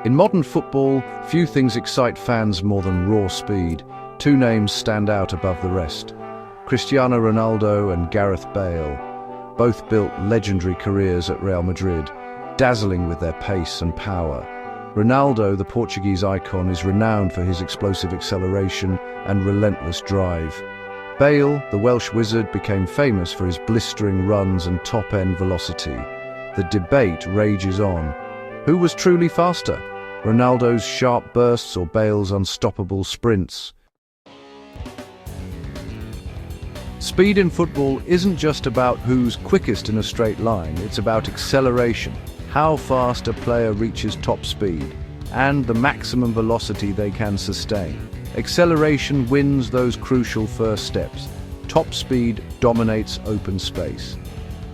In modern football, few things excite fans more than raw speed. Two names stand out above the rest: Cristiano Ronaldo and Gareth Bale. Both built legendary careers at Real Madrid, dazzling with their pace and power. Ronaldo, the Portuguese icon, is renowned for his explosive acceleration and relentless drive. Bale, the Welsh wizard, became famous for his blistering runs and top-end velocity. The debate rages on. Who was truly faster? Ronaldo's sharp bursts or Bale's unstoppable sprints? Speed in football isn't just about who's quickest in a straight line, it's about acceleration, how fast a player reaches top speed, and the maximum velocity they can sustain. Acceleration wins those crucial first steps. Top speed dominates open space.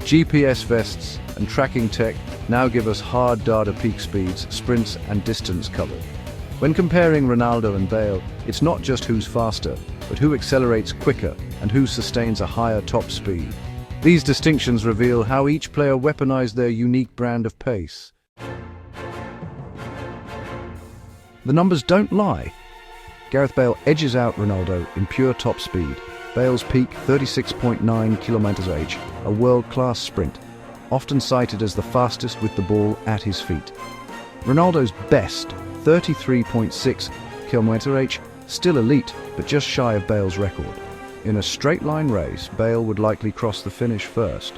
GPS vests and tracking tech now give us hard data peak speeds, sprints and distance covered. When comparing Ronaldo and Bale, it's not just who's faster, but who accelerates quicker and who sustains a higher top speed. These distinctions reveal how each player weaponized their unique brand of pace. The numbers don't lie. Gareth Bale edges out Ronaldo in pure top speed. Bale's peak, 36.9 km/h, a world-class sprint, often cited as the fastest with the ball at his feet. Ronaldo's best, 33.6 km/h, still elite, but just shy of Bale's record. In a straight-line race, Bale would likely cross the finish first.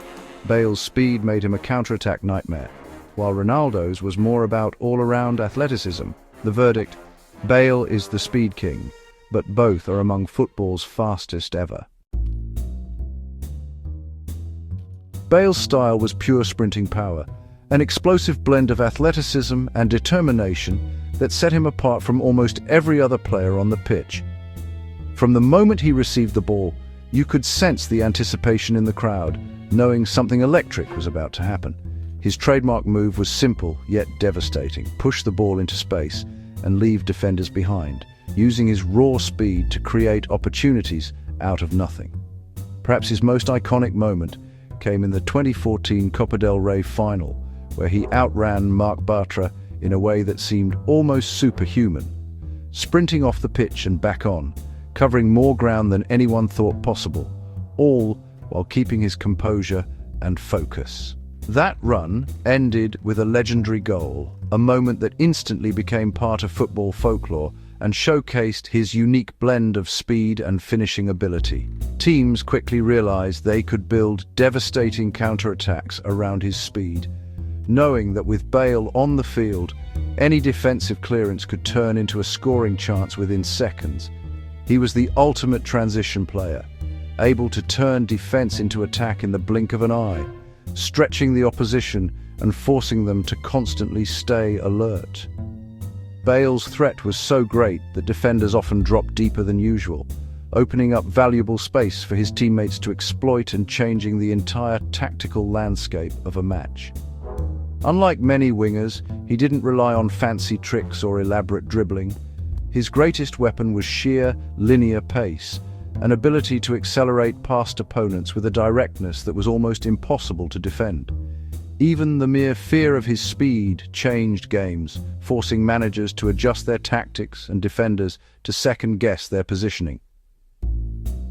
Bale's speed made him a counter-attack nightmare, while Ronaldo's was more about all-around athleticism. The verdict: Bale is the speed king, but both are among football's fastest ever. Bale's style was pure sprinting power, an explosive blend of athleticism and determination that set him apart from almost every other player on the pitch. From the moment he received the ball, you could sense the anticipation in the crowd, knowing something electric was about to happen. His trademark move was simple yet devastating: push the ball into space and leave defenders behind, using his raw speed to create opportunities out of nothing. Perhaps his most iconic moment came in the 2014 Copa del Rey final, where he outran Marc Bartra in a way that seemed almost superhuman, sprinting off the pitch and back on, covering more ground than anyone thought possible, all while keeping his composure and focus. That run ended with a legendary goal, a moment that instantly became part of football folklore and showcased his unique blend of speed and finishing ability. Teams quickly realized they could build devastating counterattacks around his speed, knowing that with Bale on the field, any defensive clearance could turn into a scoring chance within seconds. He was the ultimate transition player, able to turn defense into attack in the blink of an eye, stretching the opposition and forcing them to constantly stay alert. Bale's threat was so great that defenders often dropped deeper than usual, opening up valuable space for his teammates to exploit and changing the entire tactical landscape of a match. Unlike many wingers, he didn't rely on fancy tricks or elaborate dribbling. His greatest weapon was sheer, linear pace, an ability to accelerate past opponents with a directness that was almost impossible to defend. Even the mere fear of his speed changed games, forcing managers to adjust their tactics and defenders to second-guess their positioning.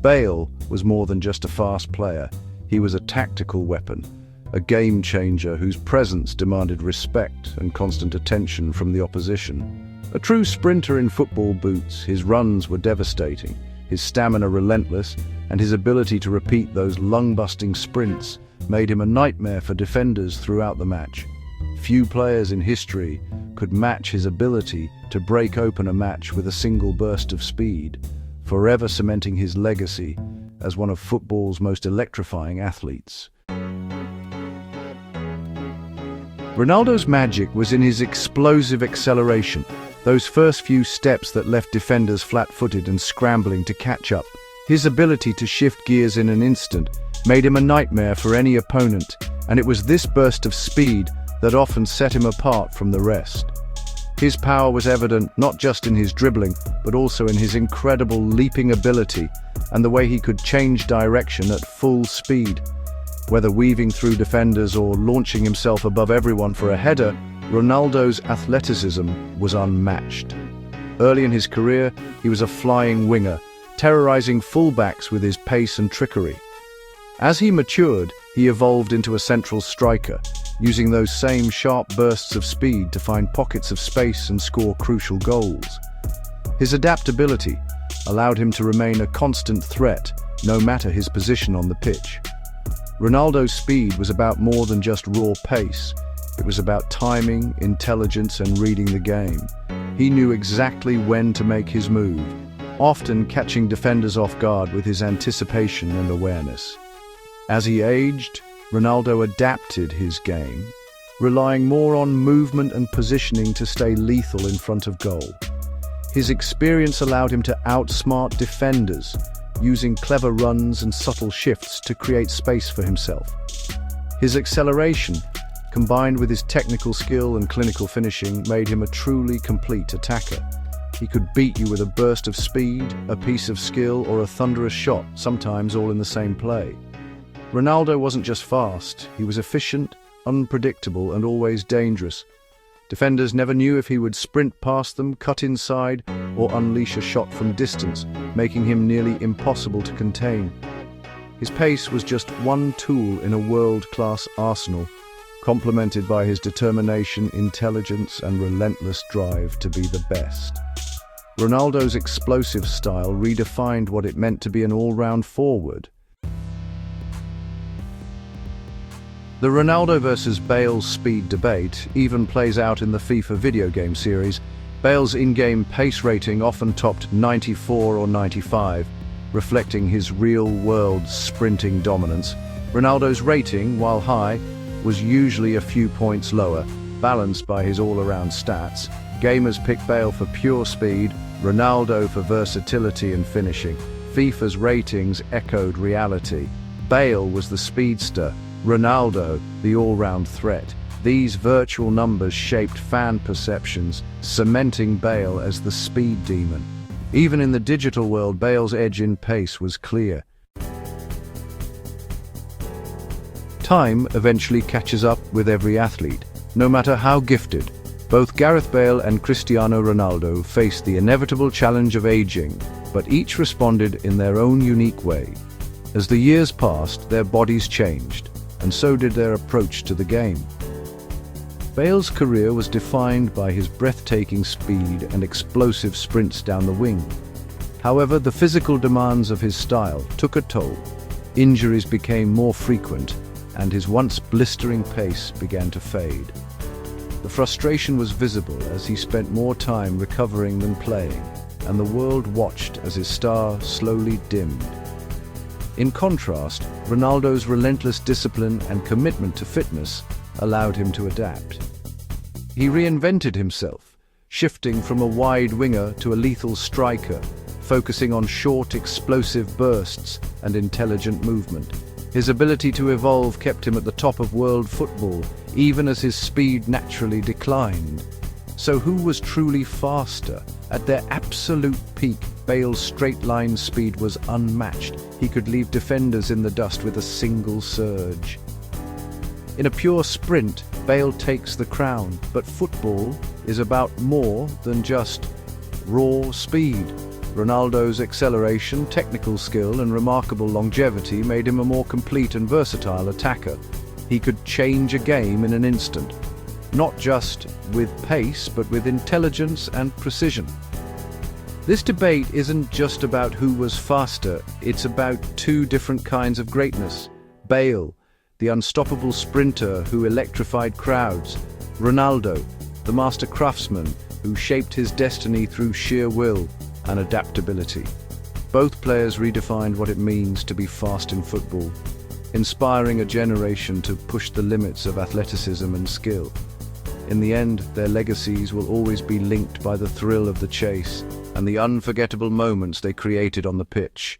Bale was more than just a fast player. He was a tactical weapon, a game-changer whose presence demanded respect and constant attention from the opposition. A true sprinter in football boots, his runs were devastating, his stamina relentless, and his ability to repeat those lung-busting sprints made him a nightmare for defenders throughout the match. Few players in history could match his ability to break open a match with a single burst of speed, forever cementing his legacy as one of football's most electrifying athletes. Ronaldo's magic was in his explosive acceleration, those first few steps that left defenders flat-footed and scrambling to catch up. His ability to shift gears in an instant made him a nightmare for any opponent, and it was this burst of speed that often set him apart from the rest. His power was evident not just in his dribbling, but also in his incredible leaping ability and the way he could change direction at full speed. Whether weaving through defenders or launching himself above everyone for a header, Ronaldo's athleticism was unmatched. Early in his career, he was a flying winger, terrorizing fullbacks with his pace and trickery. As he matured, he evolved into a central striker, using those same sharp bursts of speed to find pockets of space and score crucial goals. His adaptability allowed him to remain a constant threat, no matter his position on the pitch. Ronaldo's speed was about more than just raw pace. It was about timing, intelligence, and reading the game. He knew exactly when to make his move, often catching defenders off guard with his anticipation and awareness. As he aged, Ronaldo adapted his game, relying more on movement and positioning to stay lethal in front of goal. His experience allowed him to outsmart defenders, using clever runs and subtle shifts to create space for himself. His acceleration, combined with his technical skill and clinical finishing, made him a truly complete attacker. He could beat you with a burst of speed, a piece of skill, or a thunderous shot, sometimes all in the same play. Ronaldo wasn't just fast, he was efficient, unpredictable, and always dangerous. Defenders never knew if he would sprint past them, cut inside, or unleash a shot from distance, making him nearly impossible to contain. His pace was just one tool in a world-class arsenal, complemented by his determination, intelligence, and relentless drive to be the best. Ronaldo's explosive style redefined what it meant to be an all-round forward. The Ronaldo versus Bale speed debate even plays out in the FIFA video game series. Bale's in-game pace rating often topped 94 or 95, reflecting his real-world sprinting dominance. Ronaldo's rating, while high, was usually a few points lower, balanced by his all-around stats. Gamers picked Bale for pure speed, Ronaldo for versatility and finishing. FIFA's ratings echoed reality. Bale was the speedster, Ronaldo the all-round threat. These virtual numbers shaped fan perceptions, cementing Bale as the speed demon. Even in the digital world, Bale's edge in pace was clear. Time eventually catches up with every athlete, no matter how gifted. Both Gareth Bale and Cristiano Ronaldo faced the inevitable challenge of aging, but each responded in their own unique way. As the years passed, their bodies changed, and so did their approach to the game. Bale's career was defined by his breathtaking speed and explosive sprints down the wing. However, the physical demands of his style took a toll. Injuries became more frequent, and his once blistering pace began to fade. The frustration was visible as he spent more time recovering than playing, and the world watched as his star slowly dimmed. In contrast, Ronaldo's relentless discipline and commitment to fitness allowed him to adapt. He reinvented himself, shifting from a wide winger to a lethal striker, focusing on short, explosive bursts and intelligent movement. His ability to evolve kept him at the top of world football, even as his speed naturally declined. So who was truly faster? At their absolute peak, Bale's straight-line speed was unmatched. He could leave defenders in the dust with a single surge. In a pure sprint, Bale takes the crown, but football is about more than just raw speed. Ronaldo's acceleration, technical skill, and remarkable longevity made him a more complete and versatile attacker. He could change a game in an instant, not just with pace, but with intelligence and precision. This debate isn't just about who was faster, it's about two different kinds of greatness. Bale, the unstoppable sprinter who electrified crowds. Ronaldo, the master craftsman who shaped his destiny through sheer will and adaptability. Both players redefined what it means to be fast in football, inspiring a generation to push the limits of athleticism and skill. In the end, their legacies will always be linked by the thrill of the chase and the unforgettable moments they created on the pitch.